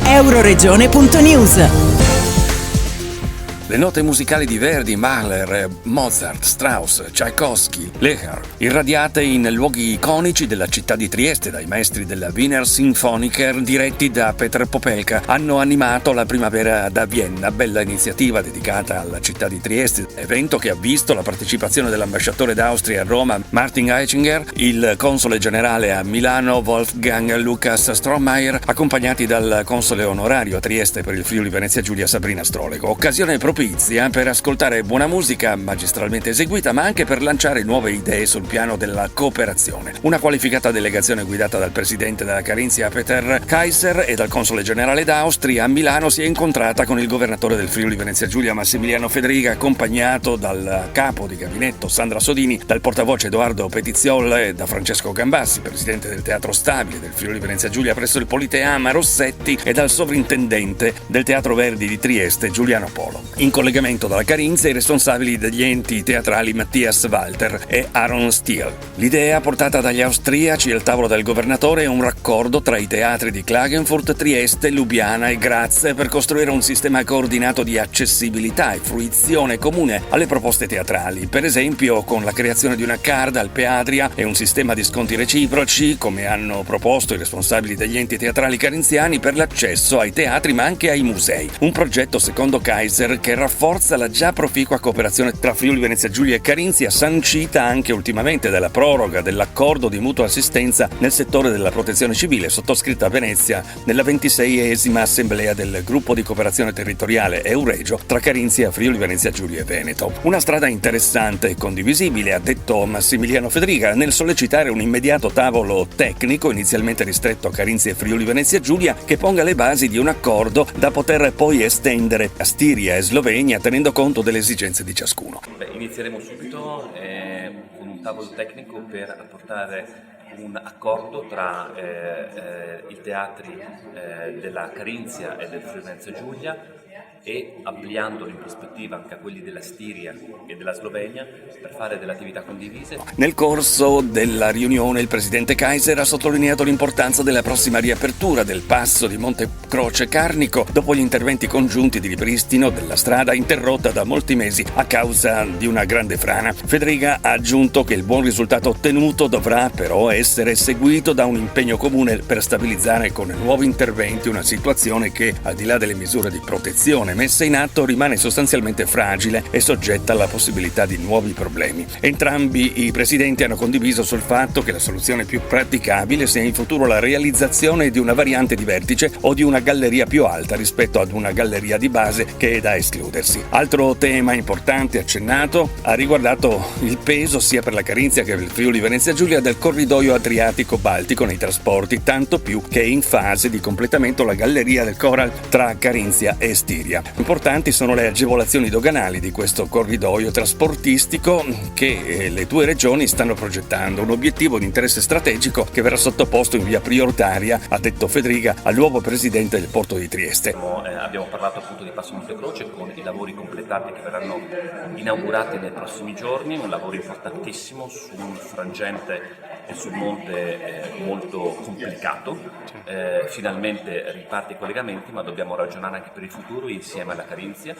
Euroregione.news. Le note musicali di Verdi, Mahler, Mozart, Strauss, Tchaikovsky, Lehar, irradiate in luoghi iconici della città di Trieste dai maestri della Wiener Symphoniker diretti da Petr Popelka, hanno animato la primavera da Vienna, bella iniziativa dedicata alla città di Trieste, evento che ha visto la partecipazione dell'ambasciatore d'Austria a Roma Martin Eichinger, il console generale a Milano Wolfgang Lukas Strohmeier, accompagnati dal console onorario a Trieste per il Friuli Venezia Giulia Sabrina Strolego. Occasione propizia per ascoltare buona musica magistralmente eseguita, ma anche per lanciare nuove idee sul piano della cooperazione. Una qualificata delegazione guidata dal presidente della Carinzia Peter Kaiser e dal console generale d'Austria a Milano si è incontrata con il governatore del Friuli Venezia Giulia Massimiliano Fedriga, accompagnato dal capo di gabinetto Sandra Sodini, dal portavoce Edoardo Petiziol e da Francesco Gambassi, presidente del Teatro Stabile del Friuli Venezia Giulia presso il Politeama Rossetti, e dal sovrintendente del Teatro Verdi di Trieste Giuliano Polo. In collegamento dalla Carinzia i responsabili degli enti teatrali Mattias Walter e Aaron Steele. L'idea portata dagli austriaci al tavolo del governatore è un raccordo tra i teatri di Klagenfurt, Trieste, Lubiana e Graz per costruire un sistema coordinato di accessibilità e fruizione comune alle proposte teatrali, per esempio con la creazione di una card Alpe Adria e un sistema di sconti reciproci, come hanno proposto i responsabili degli enti teatrali carinziani, per l'accesso ai teatri ma anche ai musei. Un progetto, secondo Kaiser, che rafforza la già proficua cooperazione tra Friuli Venezia Giulia e Carinzia, sancita anche ultimamente dalla proroga dell'accordo di mutua assistenza nel settore della protezione civile, sottoscritta a Venezia nella 26esima assemblea del gruppo di cooperazione territoriale Euregio tra Carinzia, Friuli Venezia Giulia e Veneto. Una strada interessante e condivisibile, ha detto Massimiliano Fedriga, nel sollecitare un immediato tavolo tecnico, inizialmente ristretto a Carinzia e Friuli Venezia Giulia, che ponga le basi di un accordo da poter poi estendere a Stiria e Slovenia, tenendo conto delle esigenze di ciascuno. Inizieremo subito con un tavolo tecnico per apportare un accordo tra i teatri della Carinzia e del Friuli Venezia Giulia e ampliandolo in prospettiva anche a quelli della Stiria e della Slovenia per fare delle attività condivise. Nel corso della riunione il presidente Kaiser ha sottolineato l'importanza della prossima riapertura del passo di Monte Croce Carnico dopo gli interventi congiunti di ripristino della strada interrotta da molti mesi a causa di una grande frana. Fedriga ha aggiunto che il buon risultato ottenuto dovrà però essere seguito da un impegno comune per stabilizzare con nuovi interventi una situazione che, al di là delle misure di protezione messa in atto, rimane sostanzialmente fragile e soggetta alla possibilità di nuovi problemi. Entrambi i presidenti hanno condiviso sul fatto che la soluzione più praticabile sia in futuro la realizzazione di una variante di vertice o di una galleria più alta rispetto ad una galleria di base che è da escludersi. Altro tema importante accennato ha riguardato il peso sia per la Carinzia che per il Friuli Venezia Giulia del corridoio Adriatico-Baltico nei trasporti, tanto più che è in fase di completamento la galleria del Coral tra Carinzia e Stiria. Importanti sono le agevolazioni doganali di questo corridoio trasportistico che le due regioni stanno progettando, un obiettivo di interesse strategico che verrà sottoposto in via prioritaria, ha detto Fedriga, al nuovo presidente del porto di Trieste. Abbiamo parlato appunto di Passo Monte Croce con i lavori completati che verranno inaugurati nei prossimi giorni, un lavoro importantissimo su un frangente e sul monte molto complicato. Finalmente riparte i collegamenti, ma dobbiamo ragionare anche per il futuro insieme alla Carinzia.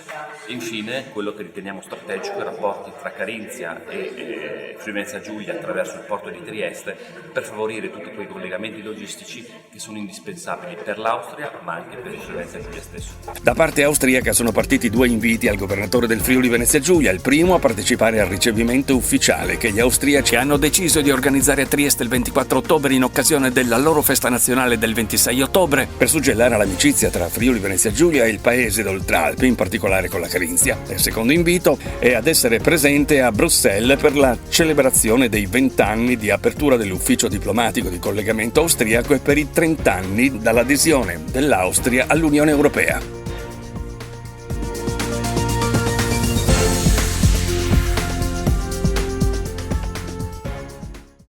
E infine quello che riteniamo strategico, i rapporti tra Carinzia e Friuli Venezia Giulia attraverso il porto di Trieste, per favorire tutti quei collegamenti logistici che sono indispensabili per l'Austria ma anche per il Friuli Venezia Giulia stesso. Da parte austriaca sono partiti due inviti al governatore del Friuli Venezia Giulia, il primo a partecipare al ricevimento ufficiale che gli austriaci hanno deciso di organizzare a Trieste il 24 ottobre in occasione della loro festa nazionale del 26 ottobre per suggellare l'amicizia tra Friuli Venezia Giulia e il paese d'Oltralpe, in particolare con la Carinzia. Il secondo invito è ad essere presente a Bruxelles per la celebrazione dei 20 anni di apertura dell'ufficio diplomatico di collegamento austriaco e per i 30 anni dall'adesione dell'Austria all'Unione Europea.